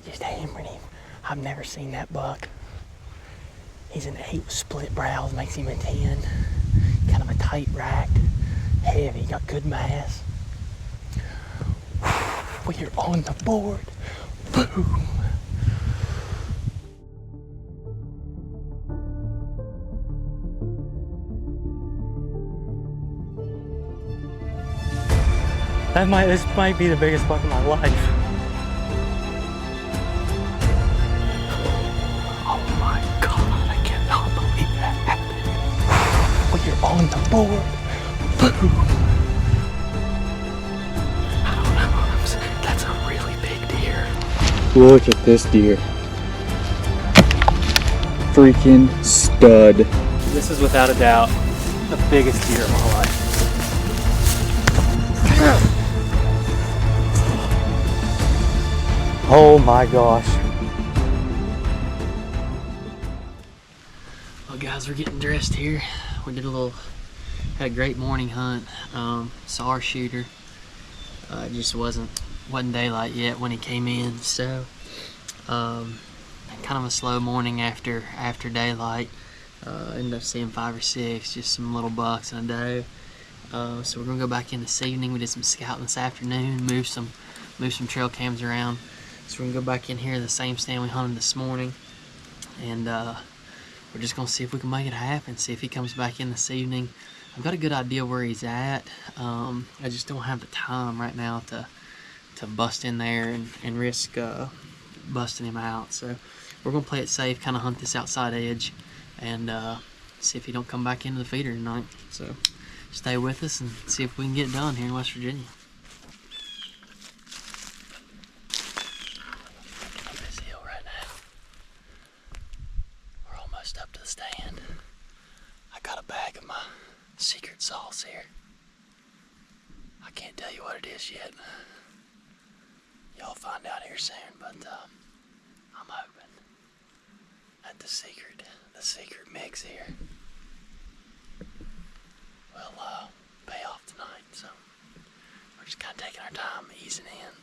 just hammering him. I've never seen that buck. He's an 8 with split brows, makes him a 10. Kind of a tight rack, heavy, got good mass. We are on the board. Boom. This might be the biggest buck of my life. Oh my God, I cannot believe that happened. We are on the board. Boom. I don't know, that's a really big deer. Look at this deer. Freaking stud. This is without a doubt the biggest deer of my life. Oh my gosh. Well guys, we're getting dressed here. We did had a great morning hunt. Saw our shooter. It just wasn't daylight yet when he came in, so kind of a slow morning after daylight. Ended up seeing 5 or 6, just some little bucks and a doe. So we're gonna go back in this evening. We did some scouting this afternoon, move some trail cams around. So we're gonna go back in here, the same stand we hunted this morning, and we're just gonna see if we can make it happen. See if he comes back in this evening. I've got a good idea where he's at. I just don't have the time right now to bust in there and risk busting him out. So we're gonna play it safe, kind of hunt this outside edge, and see if he don't come back into the feeder tonight. So stay with us and see if we can get it done here in West Virginia. Up to the stand. I got a bag of my secret sauce here. I can't tell you what it is yet. Y'all find out here soon, but I'm hoping that the secret mix here will pay off tonight. So we're just kind of taking our time, easing in.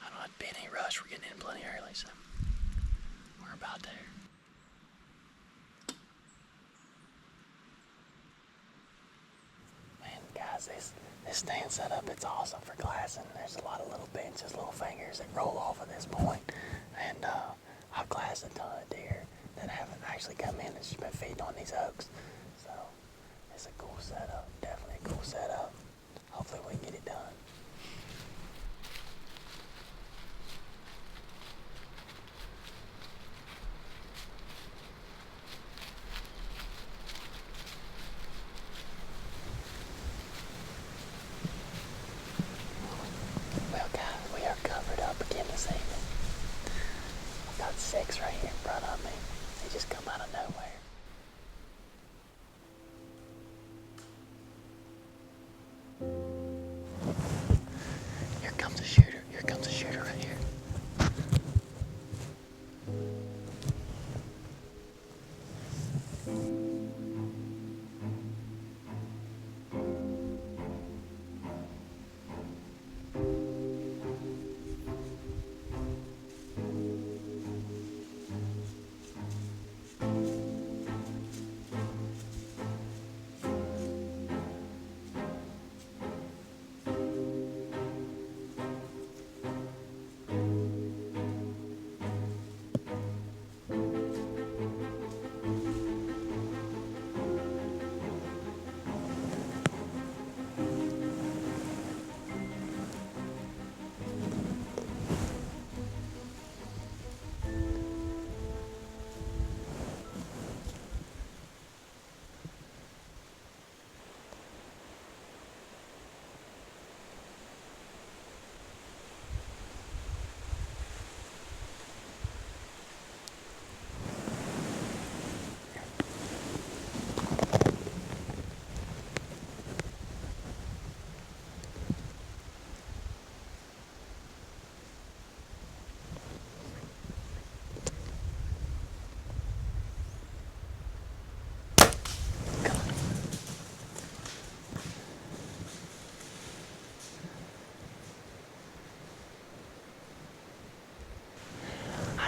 I don't have to be in any rush. We're getting in plenty early, so we're about there. Guys, this stand setup, it's awesome for glassing. There's a lot of little benches, little fingers that roll off at this point. And I've glassed a ton of deer that haven't actually come in. It's just been feeding on these oaks. So it's a cool setup, definitely a cool setup. Hopefully we can get it done. Well guys, we are covered up again this evening. I've got 6 right here in front of me. They just come out of nowhere.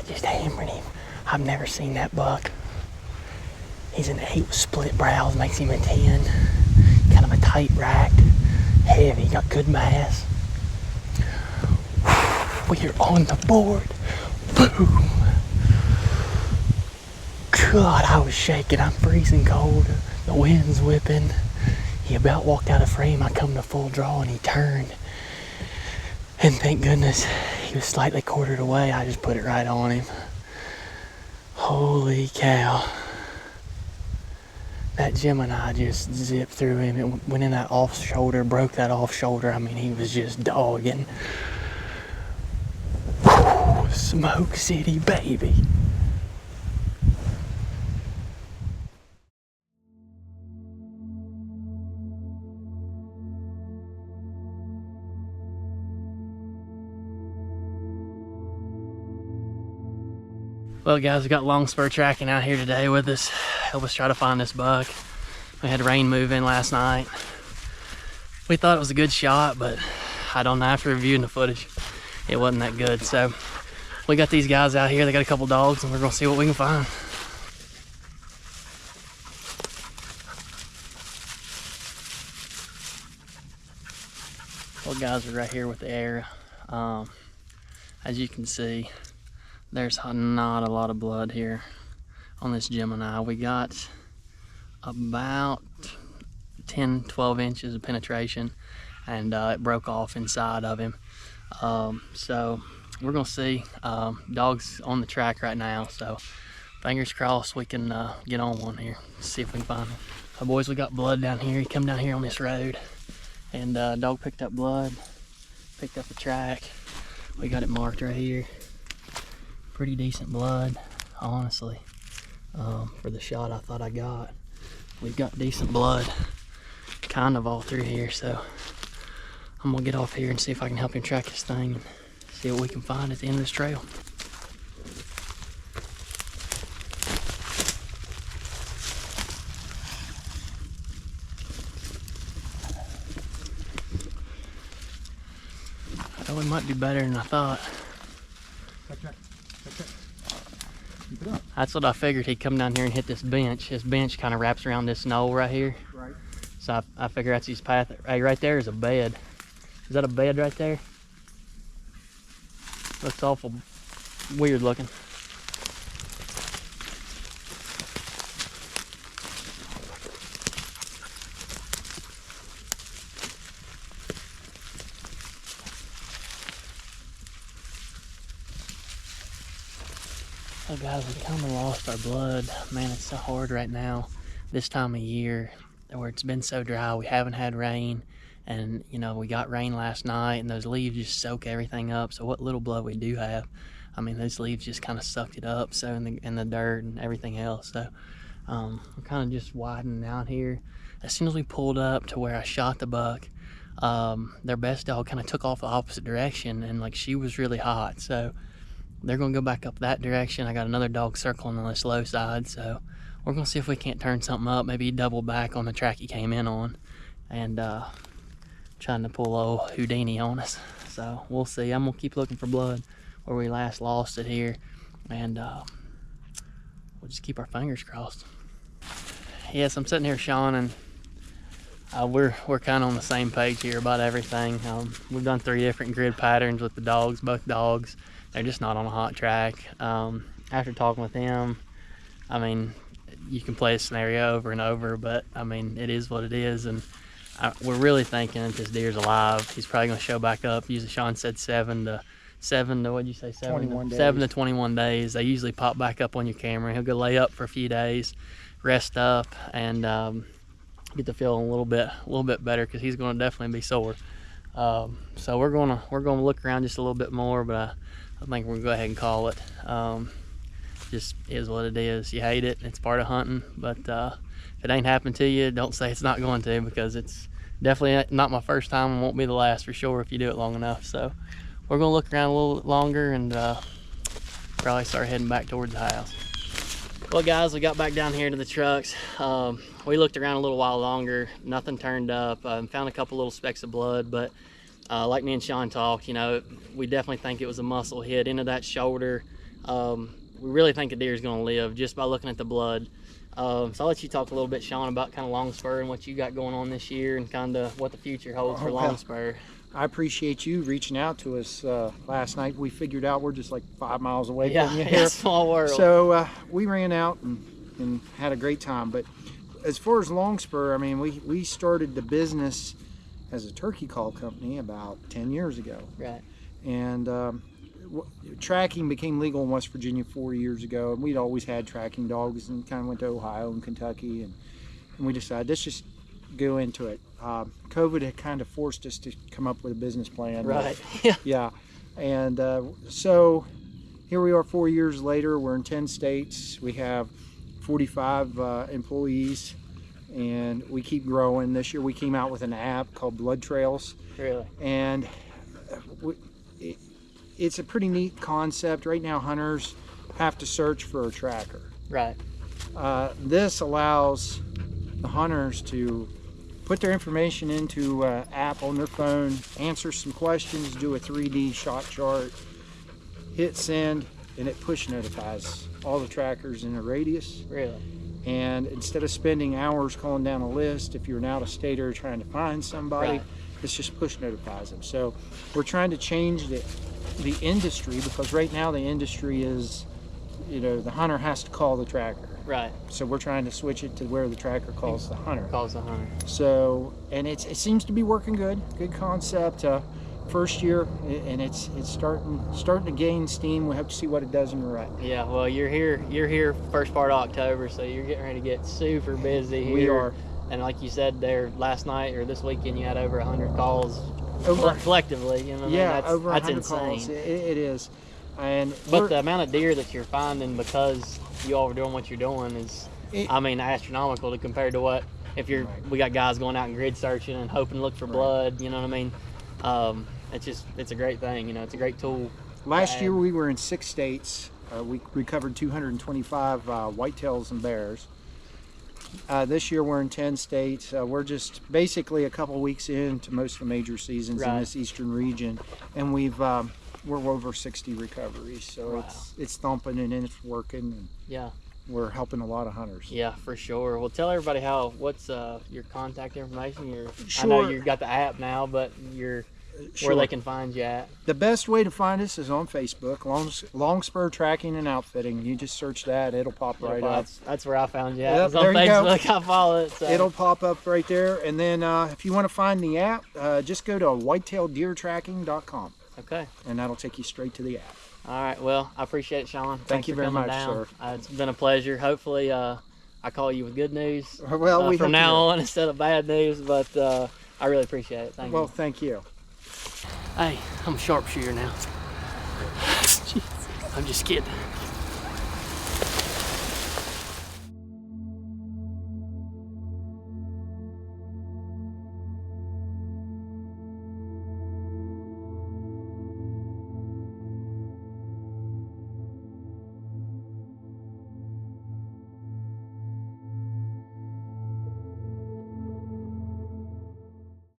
just hammered him. I've never seen that buck. He's an 8 with split brows, makes him a 10. Kind of a tight rack, heavy, got good mass. We are on the board. Boom. God, I was shaking. I'm freezing cold. The wind's whipping. He about walked out of frame. I come to full draw and he turned. And thank goodness he was slightly quartered away. I just put it right on him. Holy cow. That Gemini just zipped through him. It went in that off shoulder, broke that off shoulder. I mean, he was just dogging. Whew, Smoke City, baby. Well guys, we got long spur tracking out here today with us. Help us try to find this buck. We had rain move in last night. We thought it was a good shot, but I don't know, after reviewing the footage, it wasn't that good. So we got these guys out here, they got a couple dogs, and we're gonna see what we can find. Well guys, we're right here with the air. As you can see, there's not a lot of blood here on this Gemini. We got about 10-12 inches of penetration, and it broke off inside of him. So we're gonna see. Dog's on the track right now, so fingers crossed we can get on one here, see if we can find him. Boys, we got blood down here. He come down here on this road, and dog picked up blood, picked up the track. We got it marked right here. Pretty decent blood, honestly. For the shot I thought I got, we've got decent blood kind of all through here. So I'm gonna get off here and see if I can help him track this thing and see what we can find at the end of this trail. I thought we might do better than I thought. That's what I figured. He'd come down here and hit this bench. This bench kind of wraps around this knoll right here. Right. So I figure that's his path. Hey, right there is a bed. Is that a bed right there? Looks awful weird looking. So guys, we kind of lost our blood. Man, it's so hard right now, this time of year, where it's been so dry. We haven't had rain, and you know, we got rain last night, and those leaves just soak everything up. So what little blood we do have, I mean, those leaves just kind of sucked it up, so in the dirt and everything else. So we're kind of just widening out here. As soon as we pulled up to where I shot the buck, their best dog kind of took off the opposite direction, and like, she was really hot. So they're gonna go back up that direction. I got another dog circling on this low side, so we're gonna see if we can't turn something up, maybe double back on the track he came in on, and trying to pull old Houdini on us. So we'll see. I'm gonna keep looking for blood where we last lost it here, and we'll just keep our fingers crossed. Yes, I'm sitting here, Sean, and we're kind of on the same page here about everything. We've done 3 different grid patterns with the dogs, both dogs. They're just not on a hot track. After talking with him, I mean, you can play a scenario over and over, but I mean, it is what it is. And we're really thinking that this deer's alive. He's probably gonna show back up. Usually Sean said 7 to what'd you say, 21 days. 7 to 21 days. They usually pop back up on your camera. He'll go lay up for a few days, rest up, and get to feeling a little bit better, because he's gonna definitely be sore. So we're gonna look around just a little bit more, but I think we're gonna go ahead and call it. Just is what it is. You hate it, it's part of hunting, but if it ain't happened to you, don't say it's not going to, because it's definitely not my first time and won't be the last for sure if you do it long enough. So we're gonna look around a little longer and probably start heading back towards the house. Well guys, we got back down here to the trucks. We looked around a little while longer, nothing turned up. Found a couple little specks of blood, but like me and Sean talked, you know, we definitely think it was a muscle hit into that shoulder. We really think the deer is going to live just by looking at the blood. So I'll let you talk a little bit, Sean, about kind of long spur and what you got going on this year and kind of what the future holds for long spur. I appreciate you reaching out to us last night. We figured out we're just like 5 miles away Yeah, from you yeah, here. small world. So we ran out and had a great time. But as far as long spur, I mean, we started the business as a turkey call company about 10 years ago. Right. And tracking became legal in West Virginia 4 years ago, and we'd always had tracking dogs and kind of went to Ohio and Kentucky, and we decided let's just go into it. COVID had kind of forced us to come up with a business plan. Right. Yeah. And so here we are 4 years later. We're in 10 states. We have 45 employees, and we keep growing. This year we came out with an app called Blood Trails. Really? And it's a pretty neat concept. Right now hunters have to search for a tracker. Right. This allows the hunters to put their information into an app on their phone, answer some questions, do a 3D shot chart, hit send, and it push notifies all the trackers in a radius. Really? And instead of spending hours calling down a list, if you're an out-of-stater trying to find somebody, Right. it's just push notifies them. So we're trying to change the industry, because right now the industry is, you know, the hunter has to call the tracker. Right. So we're trying to switch it to where the tracker calls the hunter. Calls the hunter. So, and it seems to be working good. Good concept. First year, and it's starting to gain steam. We have to see what it does in the rut. Yeah. Well, you're here first part of October, so you're getting ready to get super busy here. We are. And like you said there last night or this weekend, you had over 100 calls Over. collectively. You know what I mean? Over That's 100 insane. calls. It is. And But the amount of deer that you're finding because you all are doing what you're doing is, I mean, astronomical to compare to what if you're. Right. We got guys going out and grid searching and hoping to look for blood. You know what I mean? It's a great thing. You know, it's a great tool. Last year we were in 6 states. We recovered 225 whitetails and bears. This year we're in 10 states. We're just basically a couple weeks into most of the major seasons in this eastern region, and we're over 60 recoveries. So it's thumping and it's working. And yeah. We're helping a lot of hunters. Yeah, for sure. Well, tell everybody what's your contact information. Sure. I know you've got the app now, but where they can find you at. The best way to find us is on Facebook, Long Spur Tracking and Outfitting. You just search that, it'll pop right up. That's where I found you at. Yep, It's on there you Facebook. go. I follow it. So. It'll pop up right there. And then if you want to find the app, just go to whitetaildeertracking.com. Okay. And that'll take you straight to the app. All right. Well, I appreciate it, Sean. Thank you very much, down. sir. It's been a pleasure. Hopefully, I call you with good news. Well, we from now on instead of bad news. But I really appreciate it. Thank you. Well, thank you. Hey, I'm a sharpshooter now. I'm just kidding.